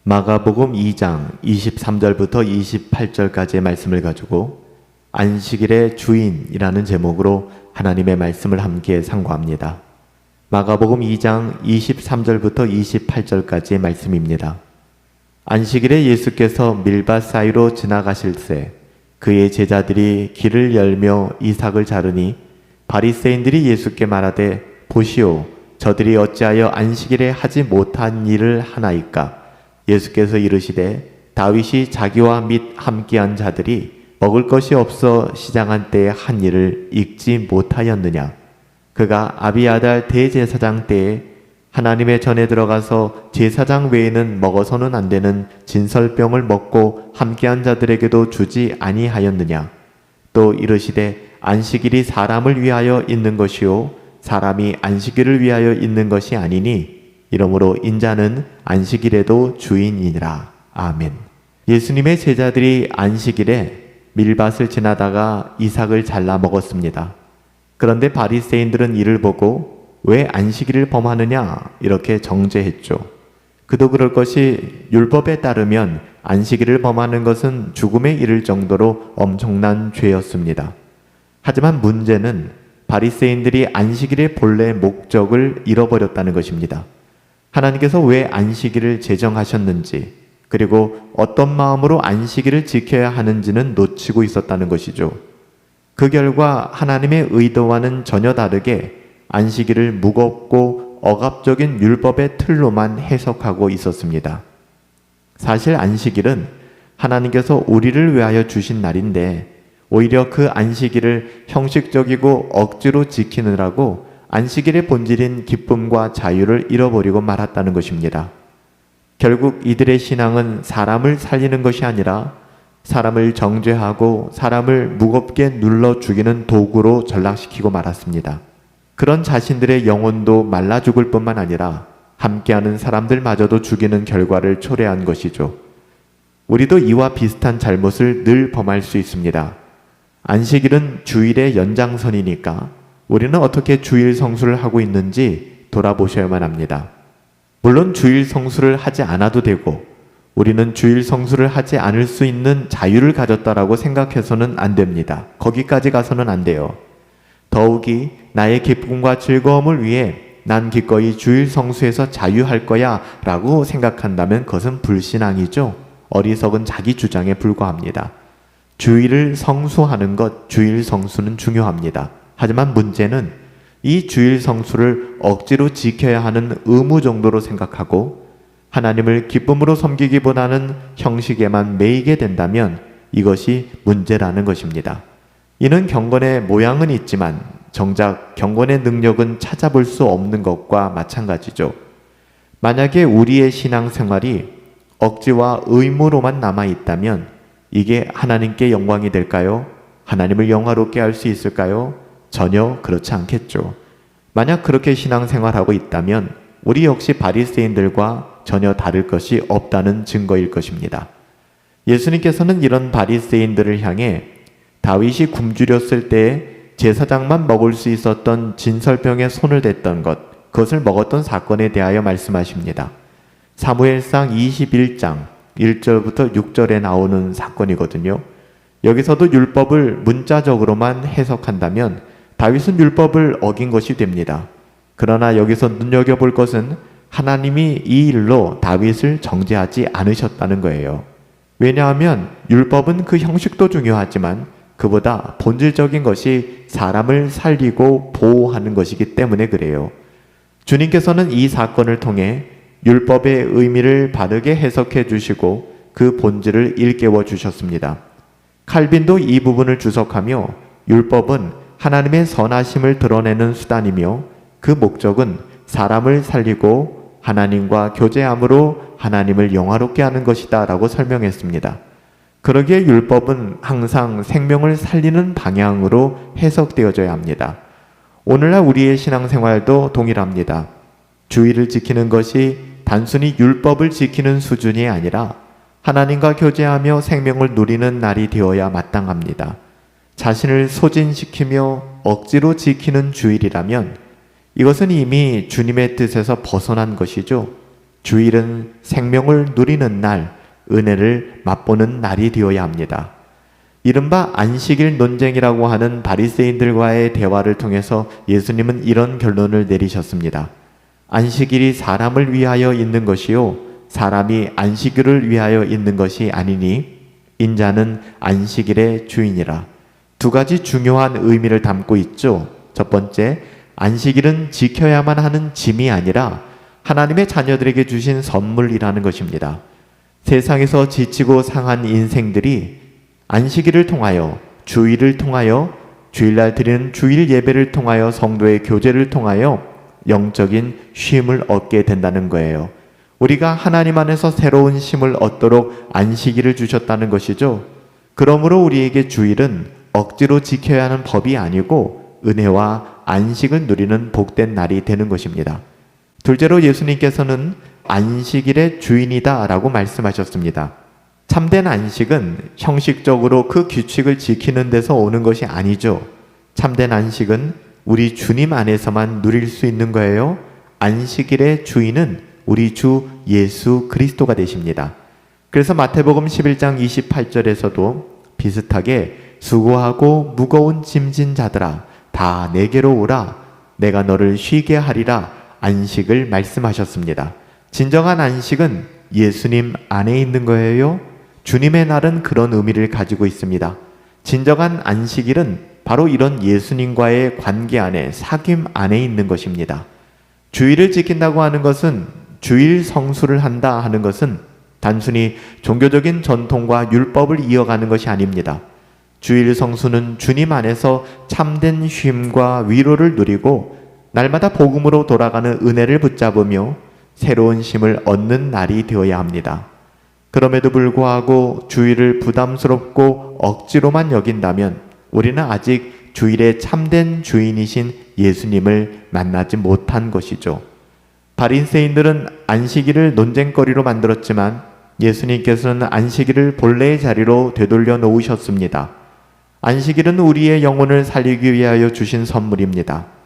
마가복음 2장 23절부터 28절까지의 말씀을 가지고 안식일의 주인이라는 제목으로 하나님의 말씀을 함께 상고합니다. 마가복음 2장 23절부터 28절까지의 말씀입니다. 안식일에 예수께서 밀밭 사이로 지나가실새 그의 제자들이 길을 열며 이삭을 자르니 바리새인들이 예수께 말하되 보시오 저들이 어찌하여 안식일에 하지 못한 일을 하나이까. 예수께서 이르시되 다윗이 자기와 및 함께한 자들이 먹을 것이 없어 시장한 때에 한 일을 읽지 못하였느냐. 그가 아비아달 대제사장 때에 하나님의 전에 들어가서 제사장 외에는 먹어서는 안 되는 진설병을 먹고 함께한 자들에게도 주지 아니하였느냐. 또 이르시되 안식일이 사람을 위하여 있는 것이요 사람이 안식일을 위하여 있는 것이 아니니 이러므로 인자는 안식일에도 주인이니라. 아멘. 예수님의 제자들이 안식일에 밀밭을 지나다가 이삭을 잘라 먹었습니다. 그런데 바리새인들은 이를 보고 왜 안식일을 범하느냐 이렇게 정죄했죠. 그도 그럴 것이 율법에 따르면 안식일을 범하는 것은 죽음에 이를 정도로 엄청난 죄였습니다. 하지만 문제는 바리새인들이 안식일의 본래 목적을 잃어버렸다는 것입니다. 하나님께서 왜 안식일을 제정하셨는지 그리고 어떤 마음으로 안식일을 지켜야 하는지는 놓치고 있었다는 것이죠. 그 결과 하나님의 의도와는 전혀 다르게 안식일을 무겁고 억압적인 율법의 틀로만 해석하고 있었습니다. 사실 안식일은 하나님께서 우리를 위하여 주신 날인데 오히려 그 안식일을 형식적이고 억지로 지키느라고 안식일의 본질인 기쁨과 자유를 잃어버리고 말았다는 것입니다. 결국 이들의 신앙은 사람을 살리는 것이 아니라 사람을 정죄하고 사람을 무겁게 눌러 죽이는 도구로 전락시키고 말았습니다. 그런 자신들의 영혼도 말라 죽을 뿐만 아니라 함께하는 사람들마저도 죽이는 결과를 초래한 것이죠. 우리도 이와 비슷한 잘못을 늘 범할 수 있습니다. 안식일은 주일의 연장선이니까 우리는 어떻게 주일 성수를 하고 있는지 돌아보셔야만 합니다. 물론 주일 성수를 하지 않아도 되고 우리는 주일 성수를 하지 않을 수 있는 자유를 가졌다라고 생각해서는 안 됩니다. 거기까지 가서는 안 돼요. 더욱이 나의 기쁨과 즐거움을 위해 난 기꺼이 주일 성수에서 자유할 거야 라고 생각한다면 그것은 불신앙이죠. 어리석은 자기 주장에 불과합니다. 주일을 성수하는 것, 주일 성수는 중요합니다. 하지만 문제는 이 주일 성수를 억지로 지켜야 하는 의무 정도로 생각하고 하나님을 기쁨으로 섬기기보다는 형식에만 매이게 된다면 이것이 문제라는 것입니다. 이는 경건의 모양은 있지만 정작 경건의 능력은 찾아볼 수 없는 것과 마찬가지죠. 만약에 우리의 신앙생활이 억지와 의무로만 남아있다면 이게 하나님께 영광이 될까요? 하나님을 영화롭게 할 수 있을까요? 전혀 그렇지 않겠죠. 만약 그렇게 신앙생활하고 있다면 우리 역시 바리새인들과 전혀 다를 것이 없다는 증거일 것입니다. 예수님께서는 이런 바리새인들을 향해 다윗이 굶주렸을 때에 제사장만 먹을 수 있었던 진설병에 손을 댔던 것, 그것을 먹었던 사건에 대하여 말씀하십니다. 사무엘상 21장 1절부터 6절에 나오는 사건이거든요. 여기서도 율법을 문자적으로만 해석한다면 다윗은 율법을 어긴 것이 됩니다. 그러나 여기서 눈여겨볼 것은 하나님이 이 일로 다윗을 정죄하지 않으셨다는 거예요. 왜냐하면 율법은 그 형식도 중요하지만 그보다 본질적인 것이 사람을 살리고 보호하는 것이기 때문에 그래요. 주님께서는 이 사건을 통해 율법의 의미를 바르게 해석해 주시고 그 본질을 일깨워 주셨습니다. 칼빈도 이 부분을 주석하며 율법은 하나님의 선하심을 드러내는 수단이며 그 목적은 사람을 살리고 하나님과 교제함으로 하나님을 영화롭게 하는 것이다 라고 설명했습니다. 그러기에 율법은 항상 생명을 살리는 방향으로 해석되어져야 합니다. 오늘날 우리의 신앙생활도 동일합니다. 주일을 지키는 것이 단순히 율법을 지키는 수준이 아니라 하나님과 교제하며 생명을 누리는 날이 되어야 마땅합니다. 자신을 소진시키며 억지로 지키는 주일이라면 이것은 이미 주님의 뜻에서 벗어난 것이죠. 주일은 생명을 누리는 날, 은혜를 맛보는 날이 되어야 합니다. 이른바 안식일 논쟁이라고 하는 바리새인들과의 대화를 통해서 예수님은 이런 결론을 내리셨습니다. 안식일이 사람을 위하여 있는 것이요 사람이 안식일을 위하여 있는 것이 아니니 인자는 안식일의 주인이라. 두 가지 중요한 의미를 담고 있죠. 첫 번째, 안식일은 지켜야만 하는 짐이 아니라 하나님의 자녀들에게 주신 선물이라는 것입니다. 세상에서 지치고 상한 인생들이 안식일을 통하여, 주일을 통하여, 주일날 드리는 주일 예배를 통하여, 성도의 교제를 통하여 영적인 쉼을 얻게 된다는 거예요. 우리가 하나님 안에서 새로운 쉼을 얻도록 안식일을 주셨다는 것이죠. 그러므로 우리에게 주일은 억지로 지켜야 하는 법이 아니고 은혜와 안식을 누리는 복된 날이 되는 것입니다. 둘째로 예수님께서는 안식일의 주인이다 라고 말씀하셨습니다. 참된 안식은 형식적으로 그 규칙을 지키는 데서 오는 것이 아니죠. 참된 안식은 우리 주님 안에서만 누릴 수 있는 거예요. 안식일의 주인은 우리 주 예수 그리스도가 되십니다. 그래서 마태복음 11장 28절에서도 비슷하게 수고하고 무거운 짐진 자들아 다 내게로 오라 내가 너를 쉬게 하리라 안식을 말씀하셨습니다. 진정한 안식은 예수님 안에 있는 거예요. 주님의 날은 그런 의미를 가지고 있습니다. 진정한 안식일은 바로 이런 예수님과의 관계 안에, 사귐 안에 있는 것입니다. 주일을 지킨다고 하는 것은, 주일 성수를 한다 하는 것은 단순히 종교적인 전통과 율법을 이어가는 것이 아닙니다. 주일 성수는 주님 안에서 참된 쉼과 위로를 누리고 날마다 복음으로 돌아가는 은혜를 붙잡으며 새로운 쉼을 얻는 날이 되어야 합니다. 그럼에도 불구하고 주일을 부담스럽고 억지로만 여긴다면 우리는 아직 주일의 참된 주인이신 예수님을 만나지 못한 것이죠. 바리새인들은 안식일을 논쟁거리로 만들었지만 예수님께서는 안식일을 본래의 자리로 되돌려 놓으셨습니다. 안식일은 우리의 영혼을 살리기 위하여 주신 선물입니다.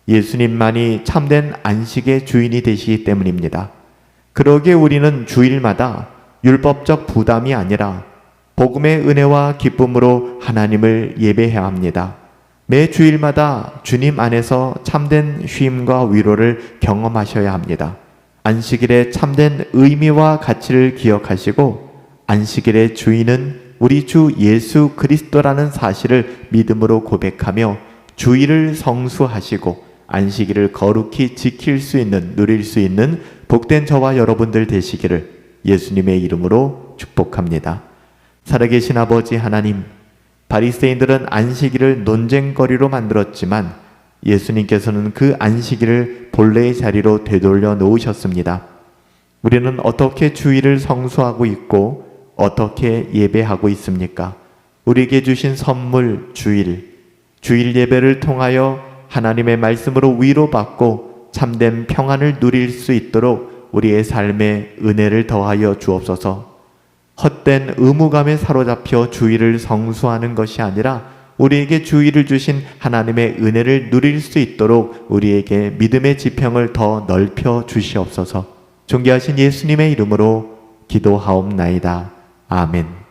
예수님만이 참된 안식의 주인이 되시기 때문입니다. 그러기에 우리는 주일마다 율법적 부담이 아니라 복음의 은혜와 기쁨으로 하나님을 예배해야 합니다. 매 주일마다 주님 안에서 참된 쉼과 위로를 경험하셔야 합니다. 안식일의 참된 의미와 가치를 기억하시고 안식일의 주인은 우리 주 예수 그리스도라는 사실을 믿음으로 고백하며 주일을 성수하시고 안식일을 거룩히 지킬 수 있는, 누릴 수 있는 복된 저와 여러분들 되시기를 예수님의 이름으로 축복합니다. 살아계신 아버지 하나님, 바리새인들은 안식일을 논쟁거리로 만들었지만 예수님께서는 그 안식일을 본래의 자리로 되돌려 놓으셨습니다. 우리는 어떻게 주일을 성수하고 있고 어떻게 예배하고 있습니까? 우리에게 주신 선물 주일 예배를 통하여 하나님의 말씀으로 위로받고 참된 평안을 누릴 수 있도록 우리의 삶에 은혜를 더하여 주옵소서. 헛된 의무감에 사로잡혀 주일을 성수하는 것이 아니라 우리에게 주일을 주신 하나님의 은혜를 누릴 수 있도록 우리에게 믿음의 지평을 더 넓혀 주시옵소서. 존귀하신 예수님의 이름으로 기도하옵나이다. 아멘.